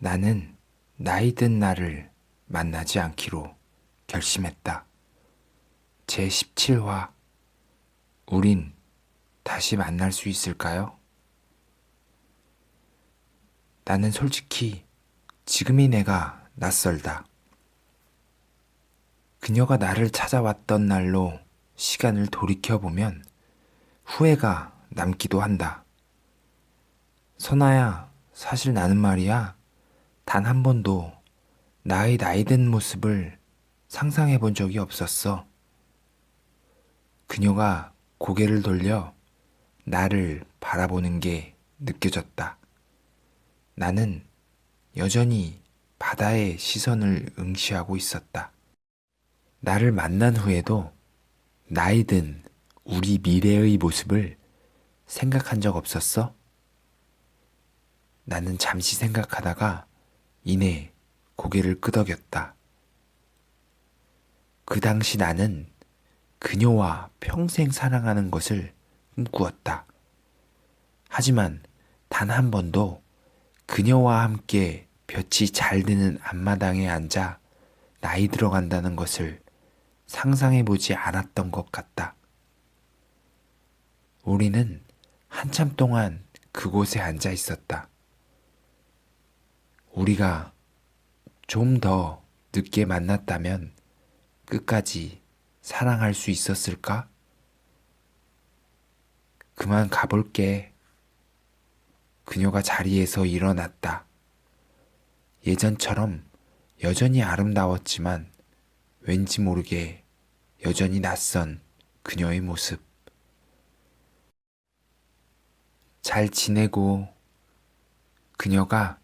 나는 나이 든 나를 만나지 않기로 결심했다. 제17화. 우린 다시 만날 수 있을까요? 나는 솔직히 지금이 내가 낯설다. 그녀가 나를 찾아왔던 날로 시간을 돌이켜보면 후회가 남기도 한다. 선아야, 사실 나는 말이야, 단 한 번도 나의 나이 든 모습을 상상해 본 적이 없었어. 그녀가 고개를 돌려 나를 바라보는 게 느껴졌다. 나는 여전히 바다의 시선을 응시하고 있었다. 나를 만난 후에도 나이 든 우리 미래의 모습을 생각한 적 없었어? 나는 잠시 생각하다가 이내 고개를 끄덕였다. 그 당시 나는 그녀와 평생 사랑하는 것을 꿈꾸었다. 하지만 단 한 번도 그녀와 함께 볕이 잘 드는 앞마당에 앉아 나이 들어간다는 것을 상상해 보지 않았던 것 같다. 우리는 한참 동안 그곳에 앉아 있었다. 우리가 좀 더 늦게 만났다면 끝까지 사랑할 수 있었을까? 그만 가볼게. 그녀가 자리에서 일어났다. 예전처럼 여전히 아름다웠지만 왠지 모르게 여전히 낯선 그녀의 모습. 잘 지내고. 그녀가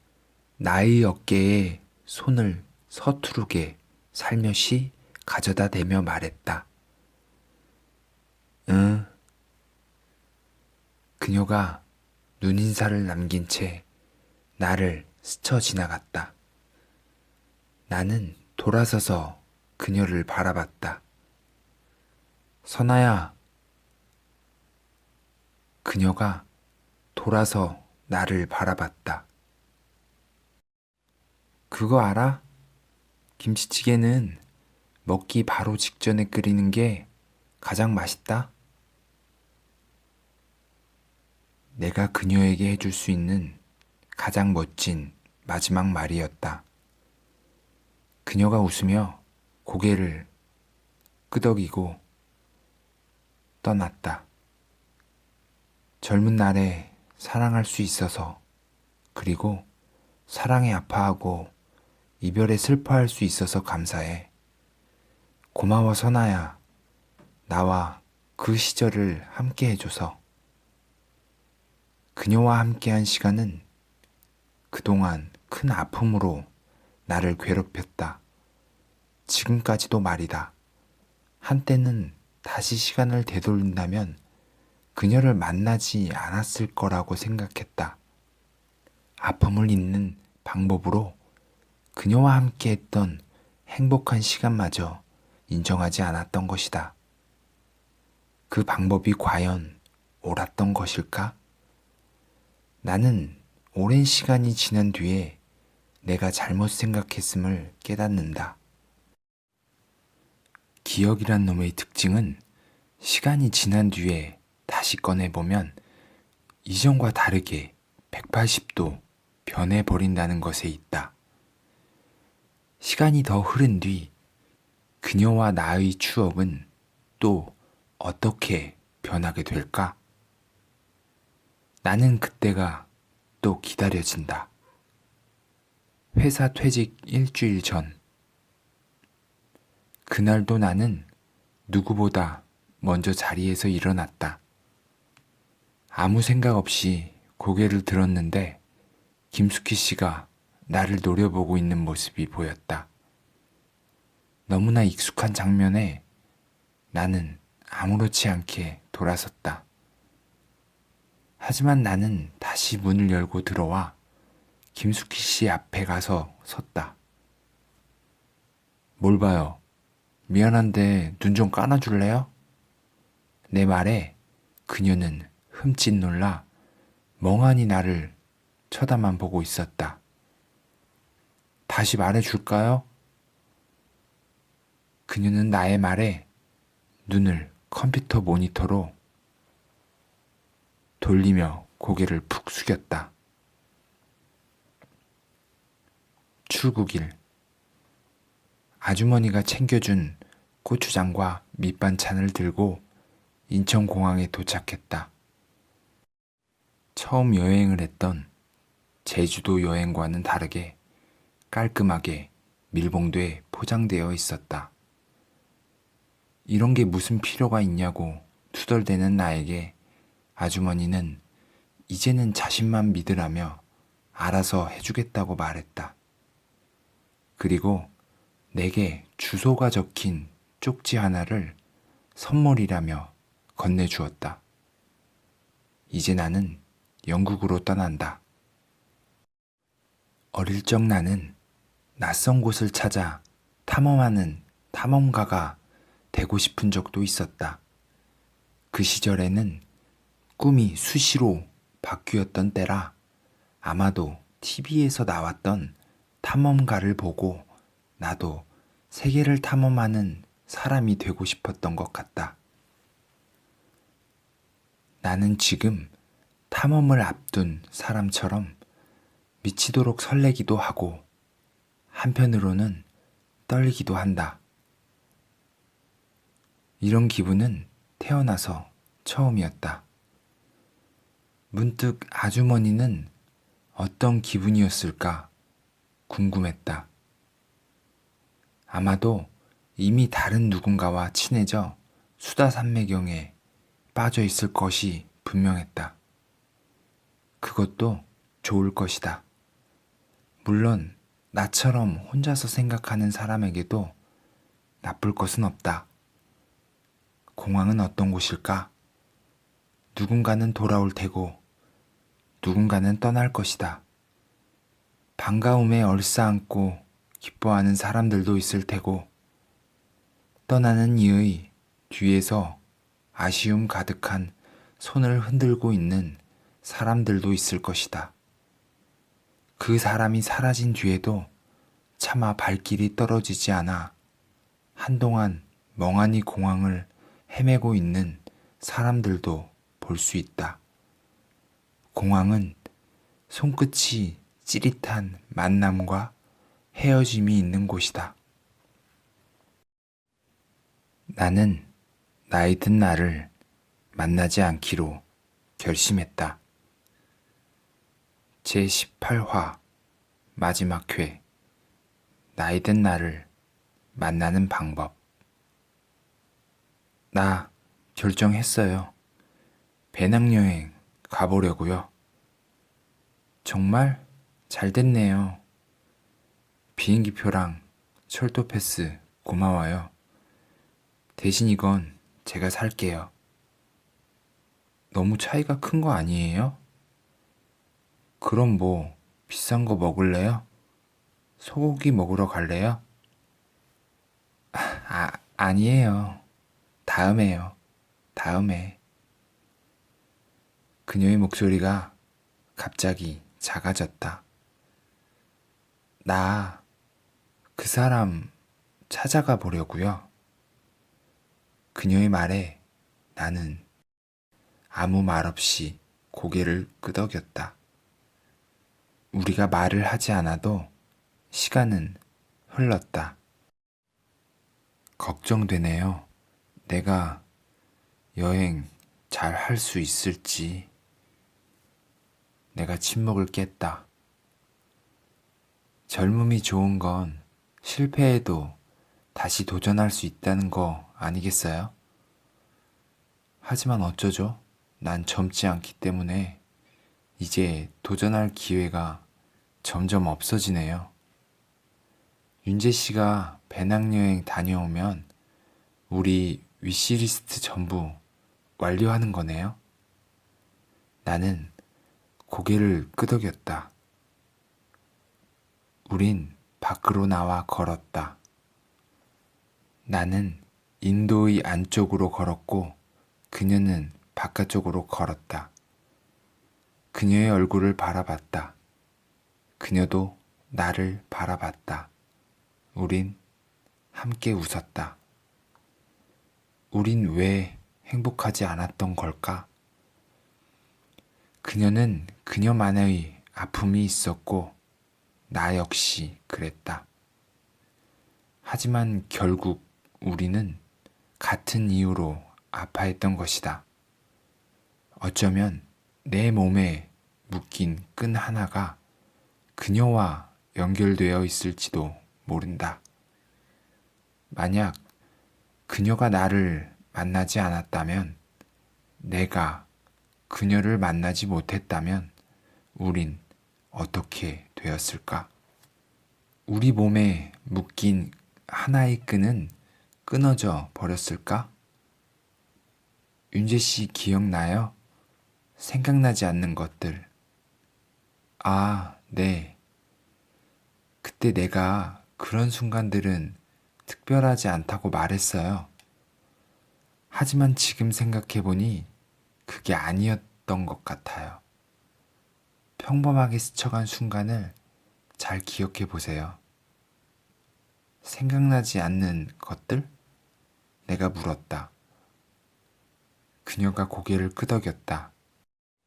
나의 어깨에 손을 서투르게 살며시 가져다 대며 말했다. 응. 그녀가 눈인사를 남긴 채 나를 스쳐 지나갔다. 나는 돌아서서 그녀를 바라봤다. 선아야. 그녀가 돌아서 나를 바라봤다. 그거 알아? 김치찌개는 먹기 바로 직전에 끓이는 게 가장 맛있다. 내가 그녀에게 해줄 수 있는 가장 멋진 마지막 말이었다. 그녀가 웃으며 고개를 끄덕이고 떠났다. 젊은 날에 사랑할 수 있어서, 그리고 사랑에 아파하고 이별에 슬퍼할 수 있어서 감사해. 고마워, 선아야. 나와 그 시절을 함께 해줘서. 그녀와 함께한 시간은 그동안 큰 아픔으로 나를 괴롭혔다. 지금까지도 말이다. 한때는 다시 시간을 되돌린다면 그녀를 만나지 않았을 거라고 생각했다. 아픔을 잊는 방법으로 그녀와 함께 했던 행복한 시간마저 인정하지 않았던 것이다. 그 방법이 과연 옳았던 것일까? 나는 오랜 시간이 지난 뒤에 내가 잘못 생각했음을 깨닫는다. 기억이란 놈의 특징은 시간이 지난 뒤에 다시 꺼내보면 이전과 다르게 180도 변해버린다는 것에 있다. 시간이 더 흐른 뒤 그녀와 나의 추억은 또 어떻게 변하게 될까? 나는 그때가 또 기다려진다. 회사 퇴직 일주일 전. 그날도 나는 누구보다 먼저 자리에서 일어났다. 아무 생각 없이 고개를 들었는데 김숙희 씨가 나를 노려보고 있는 모습이 보였다. 너무나 익숙한 장면에 나는 아무렇지 않게 돌아섰다. 하지만 나는 다시 문을 열고 들어와 김숙희 씨 앞에 가서 섰다. 뭘 봐요? 미안한데 눈 좀 감아줄래요? 내 말에 그녀는 흠칫 놀라 멍하니 나를 쳐다만 보고 있었다. 다시 말해줄까요? 그녀는 나의 말에 눈을 컴퓨터 모니터로 돌리며 고개를 푹 숙였다. 출국일. 아주머니가 챙겨준 고추장과 밑반찬을 들고 인천공항에 도착했다. 처음 여행을 했던 제주도 여행과는 다르게 깔끔하게 밀봉돼 포장되어 있었다. 이런 게 무슨 필요가 있냐고 투덜대는 나에게 아주머니는 이제는 자신만 믿으라며 알아서 해주겠다고 말했다. 그리고 내게 주소가 적힌 쪽지 하나를 선물이라며 건네주었다. 이제 나는 영국으로 떠난다. 어릴 적 나는 낯선 곳을 찾아 탐험하는 탐험가가 되고 싶은 적도 있었다. 그 시절에는 꿈이 수시로 바뀌었던 때라 아마도 TV에서 나왔던 탐험가를 보고 나도 세계를 탐험하는 사람이 되고 싶었던 것 같다. 나는 지금 탐험을 앞둔 사람처럼 미치도록 설레기도 하고 한편으로는 떨리기도 한다. 이런 기분은 태어나서 처음이었다. 문득 아주머니는 어떤 기분이었을까 궁금했다. 아마도 이미 다른 누군가와 친해져 수다산매경에 빠져 있을 것이 분명했다. 그것도 좋을 것이다. 물론 나처럼 혼자서 생각하는 사람에게도 나쁠 것은 없다. 공항은 어떤 곳일까? 누군가는 돌아올 테고 누군가는 떠날 것이다. 반가움에 얼싸안고 기뻐하는 사람들도 있을 테고 떠나는 이의 뒤에서 아쉬움 가득한 손을 흔들고 있는 사람들도 있을 것이다. 그 사람이 사라진 뒤에도 차마 발길이 떨어지지 않아 한동안 멍하니 공항을 헤매고 있는 사람들도 볼 수 있다. 공항은 손끝이 찌릿한 만남과 헤어짐이 있는 곳이다. 나는 나이 든 나를 만나지 않기로 결심했다. 제18화 마지막 회 나이 든 나를 만나는 방법. 나 결정했어요. 배낭여행 가보려고요. 정말 잘 됐네요. 비행기표랑 철도 패스 고마워요. 대신 이건 제가 살게요. 너무 차이가 큰 거 아니에요? 그럼 뭐 비싼 거 먹을래요? 소고기 먹으러 갈래요? 아니에요. 다음에요. 다음에. 그녀의 목소리가 갑자기 작아졌다. 나 그 사람 찾아가 보려고요. 그녀의 말에 나는 아무 말 없이 고개를 끄덕였다. 우리가 말을 하지 않아도 시간은 흘렀다. 걱정되네요. 내가 여행 잘 할 수 있을지. 내가 침묵을 깼다. 젊음이 좋은 건 실패해도 다시 도전할 수 있다는 거 아니겠어요? 하지만 어쩌죠? 난 젊지 않기 때문에 이제 도전할 기회가 점점 없어지네요. 윤재 씨가 배낭여행 다녀오면 우리 위시리스트 전부 완료하는 거네요. 나는 고개를 끄덕였다. 우린 밖으로 나와 걸었다. 나는 인도의 안쪽으로 걸었고 그녀는 바깥쪽으로 걸었다. 그녀의 얼굴을 바라봤다. 그녀도 나를 바라봤다. 우린 함께 웃었다. 우린 왜 행복하지 않았던 걸까? 그녀는 그녀만의 아픔이 있었고 나 역시 그랬다. 하지만 결국 우리는 같은 이유로 아파했던 것이다. 어쩌면 내 몸에 묶인 끈 하나가 그녀와 연결되어 있을지도 모른다. 만약 그녀가 나를 만나지 않았다면, 내가 그녀를 만나지 못했다면, 우린 어떻게 되었을까? 우리 몸에 묶인 하나의 끈은 끊어져 버렸을까? 윤재 씨 기억나요? 생각나지 않는 것들. 아, 네. 그때 내가 그런 순간들은 특별하지 않다고 말했어요. 하지만 지금 생각해보니 그게 아니었던 것 같아요. 평범하게 스쳐간 순간을 잘 기억해 보세요. 생각나지 않는 것들? 내가 물었다. 그녀가 고개를 끄덕였다.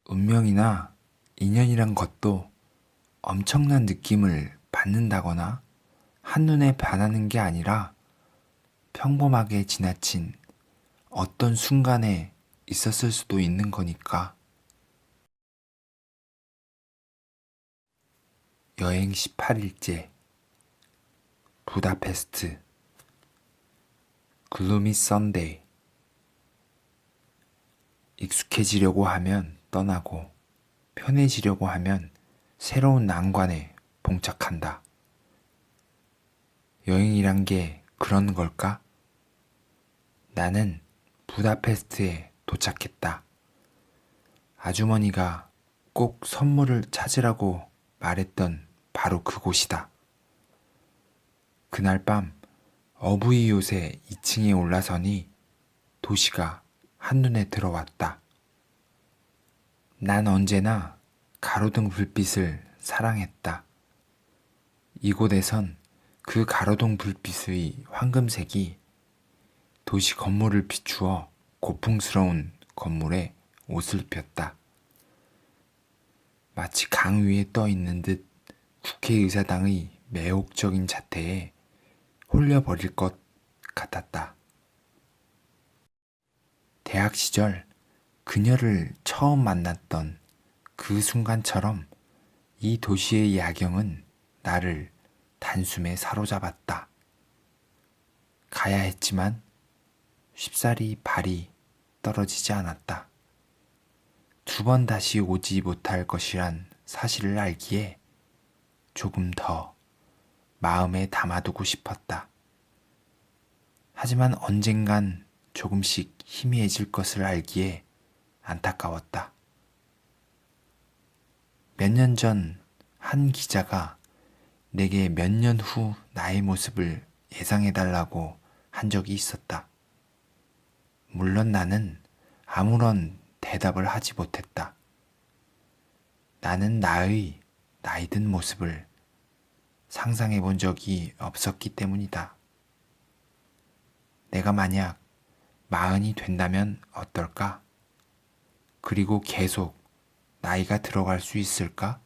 운명이나 인연이란 것도 엄청난 느낌을 받는다거나 한눈에 반하는 게 아니라 평범하게 지나친 어떤 순간에 있었을 수도 있는 거니까. 여행 18일째 부다페스트 글루미 선데이. 익숙해지려고 하면 떠나고 편해지려고 하면 새로운 난관에 봉착한다. 여행이란 게 그런 걸까? 나는 부다페스트에 도착했다. 아주머니가 꼭 선물을 찾으라고 말했던 바로 그곳이다. 그날 밤 어부이 요새 2층에 올라서니 도시가 한눈에 들어왔다. 난 언제나 가로등 불빛을 사랑했다. 이곳에선 그 가로등 불빛의 황금색이 도시 건물을 비추어 고풍스러운 건물에 옷을 폈다. 마치 강 위에 떠 있는 듯 국회의사당의 매혹적인 자태에 홀려버릴 것 같았다. 대학 시절 그녀를 처음 만났던 그 순간처럼 이 도시의 야경은 나를 단숨에 사로잡았다. 가야 했지만 쉽사리 발이 떨어지지 않았다. 2번 다시 오지 못할 것이란 사실을 알기에 조금 더 마음에 담아두고 싶었다. 하지만 언젠간 조금씩 희미해질 것을 알기에 안타까웠다. 몇 년 전 한 기자가 내게 몇 년 후 나의 모습을 예상해달라고 한 적이 있었다. 물론 나는 아무런 대답을 하지 못했다. 나는 나의 나이 든 모습을 상상해 본 적이 없었기 때문이다. 내가 만약 40이 된다면 어떨까? 그리고 계속 나이가 들어갈 수 있을까?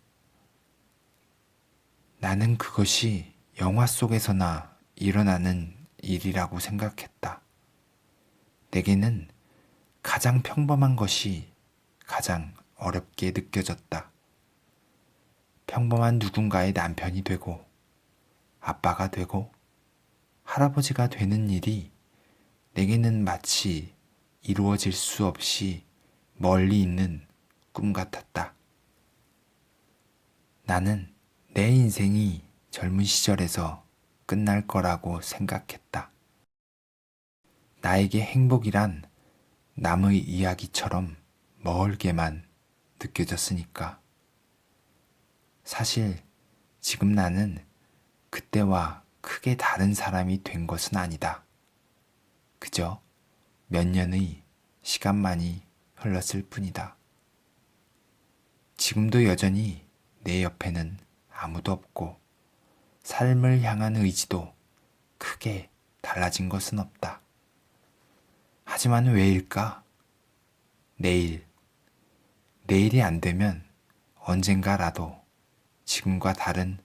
나는 그것이 영화 속에서나 일어나는 일이라고 생각했다. 내게는 가장 평범한 것이 가장 어렵게 느껴졌다. 평범한 누군가의 남편이 되고 아빠가 되고 할아버지가 되는 일이 내게는 마치 이루어질 수 없이 멀리 있는 꿈 같았다. 나는 내 인생이 젊은 시절에서 끝날 거라고 생각했다. 나에게 행복이란 남의 이야기처럼 멀게만 느껴졌으니까. 사실 지금 나는 그때와 크게 다른 사람이 된 것은 아니다. 그저 몇 년의 시간만이 흘렀을 뿐이다. 지금도 여전히 내 옆에는 아무도 없고 삶을 향한 의지도 크게 달라진 것은 없다. 하지만 왜일까? 내일이 안 되면 언젠가라도 지금과 다른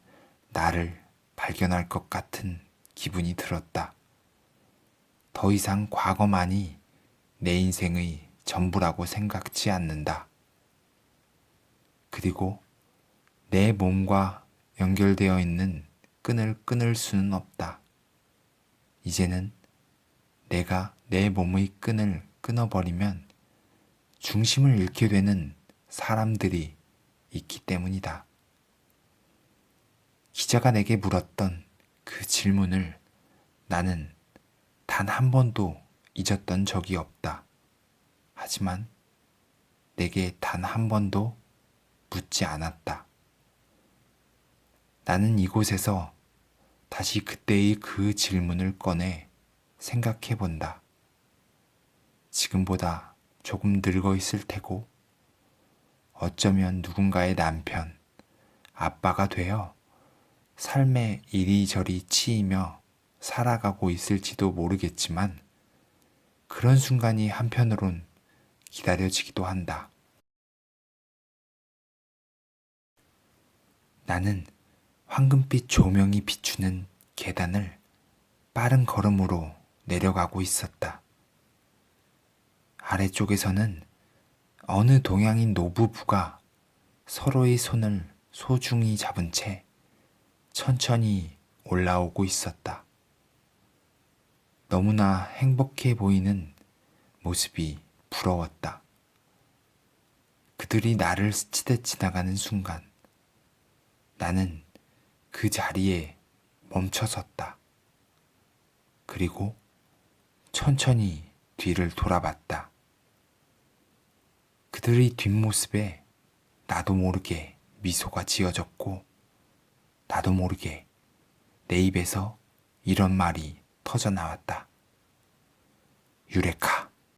나를 발견할 것 같은 기분이 들었다. 더 이상 과거만이 내 인생의 전부라고 생각지 않는다. 그리고 내 몸과 연결되어 있는 끈을 끊을 수는 없다. 이제는 내가 내 몸의 끈을 끊어버리면 중심을 잃게 되는 사람들이 있기 때문이다. 기자가 내게 물었던 그 질문을 나는 단 한 번도 잊었던 적이 없다. 하지만 내게 단 한 번도 묻지 않았다. 나는 이곳에서 다시 그때의 그 질문을 꺼내 생각해 본다. 지금보다 조금 늙어 있을 테고, 어쩌면 누군가의 남편, 아빠가 되어 삶에 이리저리 치이며 살아가고 있을지도 모르겠지만, 그런 순간이 한편으론 기다려지기도 한다. 나는 황금빛 조명이 비추는 계단을 빠른 걸음으로 내려가고 있었다. 아래쪽에서는 어느 동양인 노부부가 서로의 손을 소중히 잡은 채 천천히 올라오고 있었다. 너무나 행복해 보이는 모습이 부러웠다. 그들이 나를 스치듯 지나가는 순간 나는 그 자리에 멈춰섰다. 그리고 천천히 뒤를 돌아봤다. 그들의 뒷모습에 나도 모르게 미소가 지어졌고, 나도 모르게 내 입에서 이런 말이 터져 나왔다. 유레카.